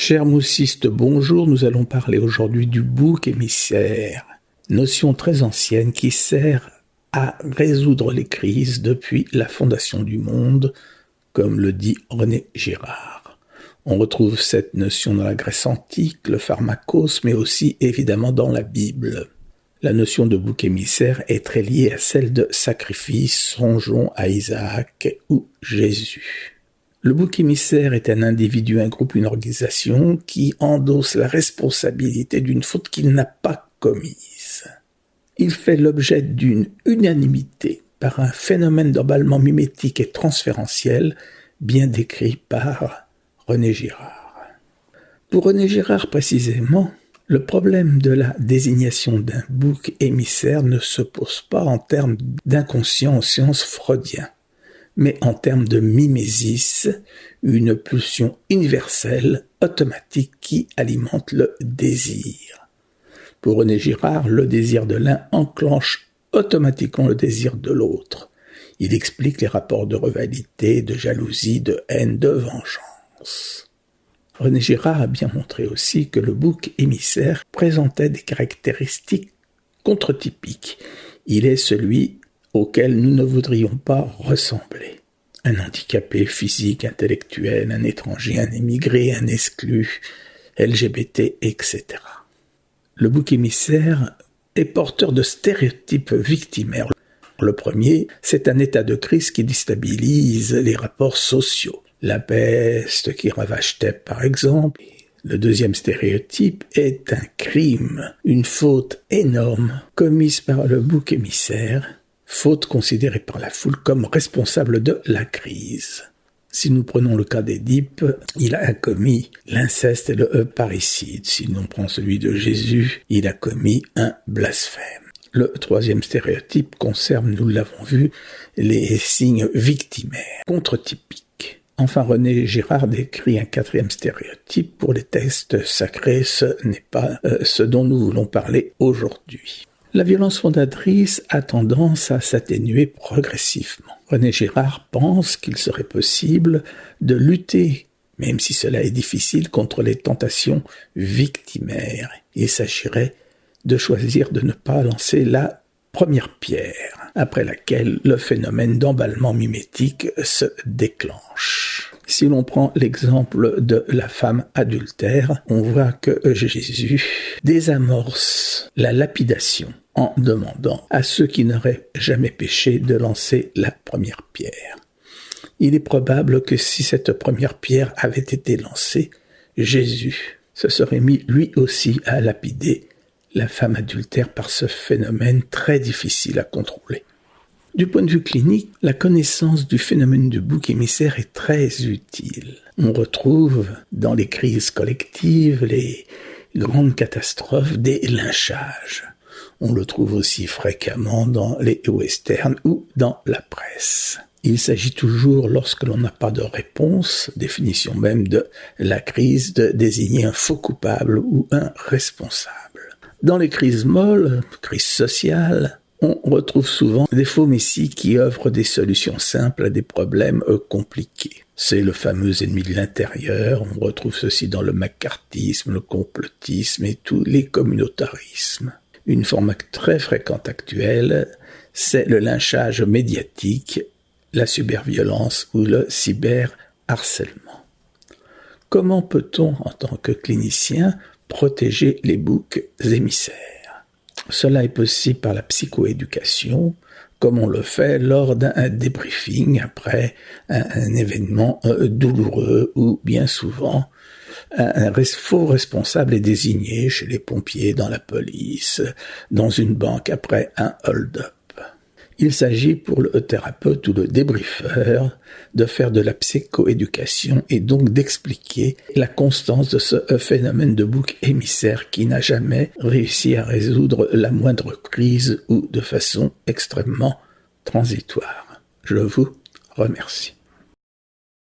Chers moussistes, bonjour, nous allons parler aujourd'hui du bouc émissaire, notion très ancienne qui sert à résoudre les crises depuis la fondation du monde, comme le dit René Girard. On retrouve cette notion dans la Grèce antique, le pharmakos, mais aussi évidemment dans la Bible. La notion de bouc émissaire est très liée à celle de sacrifice, songeons à Isaac ou Jésus. Le bouc émissaire est un individu, un groupe, une organisation qui endosse la responsabilité d'une faute qu'il n'a pas commise. Il fait l'objet d'une unanimité par un phénomène d'emballement mimétique et transférentiel bien décrit par René Girard. Pour René Girard précisément, le problème de la désignation d'un bouc émissaire ne se pose pas en termes d'inconscient au sens freudien, mais en termes de mimésis, une pulsion universelle, automatique qui alimente le désir. Pour René Girard, le désir de l'un enclenche automatiquement le désir de l'autre. Il explique les rapports de rivalité, de jalousie, de haine, de vengeance. René Girard a bien montré aussi que le bouc émissaire présentait des caractéristiques contre-typiques. Il est celui auquel nous ne voudrions pas ressembler. Un handicapé physique, intellectuel, un étranger, un émigré, un exclu, LGBT, etc. Le bouc émissaire est porteur de stéréotypes victimaires. Le premier, c'est un état de crise qui déstabilise les rapports sociaux. La peste qui ravage Thèbes, par exemple. Le deuxième stéréotype est un crime, une faute énorme commise par le bouc émissaire, faute considérée par la foule comme responsable de la crise. Si nous prenons le cas d'Édipe, il a commis l'inceste et le parricide. Si l'on prend celui de Jésus, il a commis un blasphème. Le troisième stéréotype concerne, nous l'avons vu, les signes victimaires, contre-typiques. Enfin, René Girard décrit un quatrième stéréotype pour les textes sacrés. Ce n'est pas ce dont nous voulons parler aujourd'hui. La violence fondatrice a tendance à s'atténuer progressivement. René Girard pense qu'il serait possible de lutter, même si cela est difficile, contre les tentations victimaires. Il s'agirait de choisir de ne pas lancer la première pierre, après laquelle le phénomène d'emballement mimétique se déclenche. Si l'on prend l'exemple de la femme adultère, on voit que Jésus désamorce la lapidation en demandant à ceux qui n'auraient jamais péché de lancer la première pierre. Il est probable que si cette première pierre avait été lancée, Jésus se serait mis lui aussi à lapider la femme adultère par ce phénomène très difficile à contrôler. Du point de vue clinique, la connaissance du phénomène du bouc émissaire est très utile. On retrouve dans les crises collectives, les grandes catastrophes, des lynchages. On le trouve aussi fréquemment dans les westerns ou dans la presse. Il s'agit toujours, lorsque l'on n'a pas de réponse, définition même de la crise, de désigner un faux coupable ou un responsable. Dans les crises molles, crises sociales, on retrouve souvent des faux messies qui offrent des solutions simples à des problèmes compliqués. C'est le fameux ennemi de l'intérieur, on retrouve ceci dans le macartisme, le complotisme et tous les communautarismes. Une forme très fréquente actuelle, c'est le lynchage médiatique, la cyberviolence ou le cyberharcèlement. Comment peut-on, en tant que clinicien, protéger les boucs émissaires? Cela est possible par la psychoéducation, comme on le fait lors d'un débriefing après un événement douloureux ou bien souvent un faux responsable est désigné chez les pompiers, dans la police, dans une banque après un hold-up. Il s'agit pour le thérapeute ou le débriefeur de faire de la psychoéducation et donc d'expliquer la constance de ce phénomène de bouc émissaire qui n'a jamais réussi à résoudre la moindre crise ou de façon extrêmement transitoire. Je vous remercie.